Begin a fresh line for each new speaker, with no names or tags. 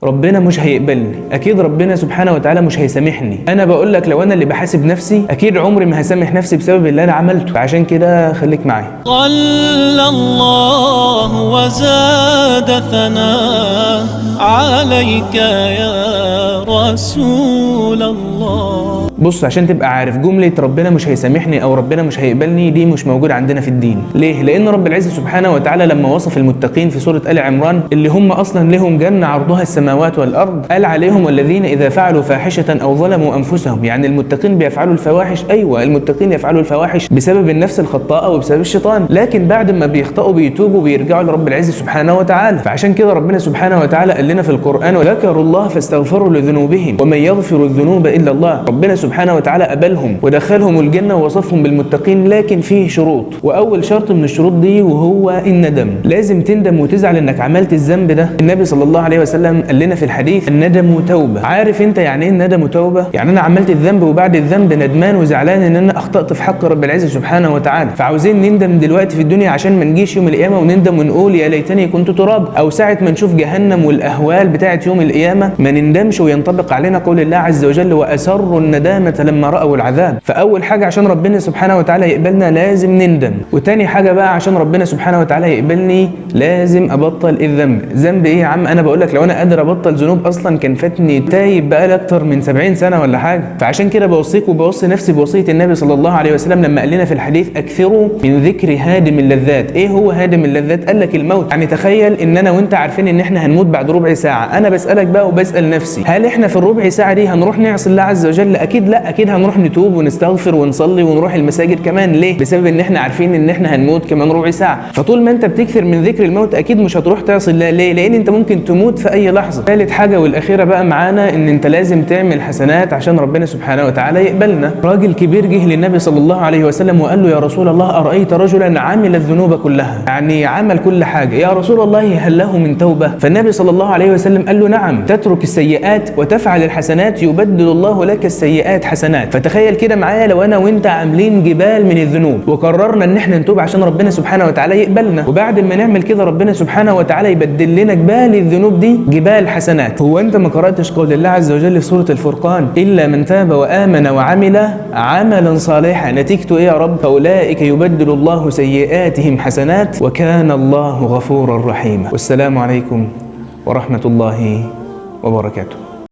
ربنا مش هيقبلني، اكيد ربنا سبحانه وتعالى مش هيسامحني. انا بقول لك لو انا اللي بحاسب نفسي اكيد عمري ما هسامح نفسي بسبب اللي انا عملته، فعشان كده خليك معايا.
صلى الله وزاد ثناه عليك يا رسول الله.
بص، عشان تبقى عارف جملة ربنا مش هيسامحني او ربنا مش هيقبلني دي مش موجودة عندنا في الدين. ليه؟ لان رب العزة سبحانه وتعالى لما وصف المتقين في سورة آل عمران اللي هم اصلا لهم جنة عرضها السماوات والارض، قال عليهم والذين اذا فعلوا فاحشة او ظلموا انفسهم. يعني المتقين بيفعلوا الفواحش، ايوه المتقين يفعلوا الفواحش بسبب النفس الخطاءة وبسبب الشيطان، لكن بعد ما بيخطئوا بيتوبوا وبيرجعوا لرب العزة سبحانه وتعالى. فعشان كده ربنا سبحانه وتعالى قال لنا في القرآن وذكروا الله فاستغفروا لذنوبهم ومن يغفر الذنوب الا الله. ربنا سبحانه وتعالى قبلهم ودخلهم الجنة ووصفهم بالمتقين، لكن فيه شروط، واول شرط من الشروط دي وهو الندم. لازم تندم وتزعل انك عملت الذنب ده. النبي صلى الله عليه وسلم قال لنا في الحديث الندم توبة. عارف انت يعني ايه الندم توبة؟ يعني انا عملت الذنب وبعد الذنب ندمان وزعلان ان انا اخطأت في حق رب العزة سبحانه وتعالى، فعاوزين نندم دلوقتي في الدنيا عشان ما نجيش يوم القيامة ونندم ونقول يا ليتني كنت تراب، او ساعة ما نشوف جهنم والاهوال بتاعت يوم القيامة ما نندمش وينطبق علينا قول الله عز وجل واسروا الندامة لما رأوا العذاب. فاول حاجة عشان ربنا سبحانه وتعالى يقبلنا لازم نندم، وتاني حاجة بقى عشان ربنا سبحانه وتعالى يقبلني لازم ابطل الذنب. ذنب ايه يا عم؟ انا بقول لك لو انا قادر ابطل ذنوب اصلا كان فاتني تايب بقى اكتر من 70 سنة ولا حاجة. فعشان كده بوصيك وبوصي نفسي بوصية النبي صلى الله عليه وسلم لما قال لنا في الحديث اكثروا من ذكر هادم اللذات. ايه هو هادم اللذات؟ قال لك الموت. يعني تخيل ان انا وانت عارفين ان احنا هنموت بعد ربع ساعة، انا بسألك بقى وبسأل نفسي هل احنا في الربع ساعة دي هنروح نعصي الله عز وجل؟ اكيد لا، اكيد هنروح نتوب ونستغفر ونصلي ونروح المساجد كمان. ليه؟ بسبب ان احنا عارفين ان احنا هنموت كمان ربع ساعة. فطول ما انت بتكثر من ذكر الموت اكيد مش هتروح تعصي الله. ليه؟ لان انت ممكن تموت في اي لحظة. ثالث حاجة والاخيرة بقى معانا ان انت لازم تعمل حسنات عشان ربنا سبحانه وتعالى يقبلنا. راجل كبير جه للنبي صلى الله عليه وسلم وقال له يا رسول الله أرأيت رجلا عمل الذنوب كلها، يعني عمل كل حاجة، يا رسول الله هل له من توبة؟ فالنبي صلى الله عليه وسلم قال له نعم، تترك السيئات وتفعل الحسنات يبدل الله لك السيئات حسنات. فتخيل كده معايا لو انا وانت عاملين جبال من الذنوب وقررنا ان احنا نتوب عشان ربنا سبحانه وتعالى يقبلنا، وبعد ما نعمل كده ربنا سبحانه وتعالى يبدل لنا جبال الذنوب دي جبال حسنات. هو انت ما قرأتش قول الله عز وجل في سورة الفرقان إلا من تاب وآمن وعمل عملا صالحا نتيجته ايه يا رب؟ فأولئك يبدل الله سيئاتهم حسنات وكان الله غفورا رحيما. والسلام عليكم ورحمة الله وبركاته.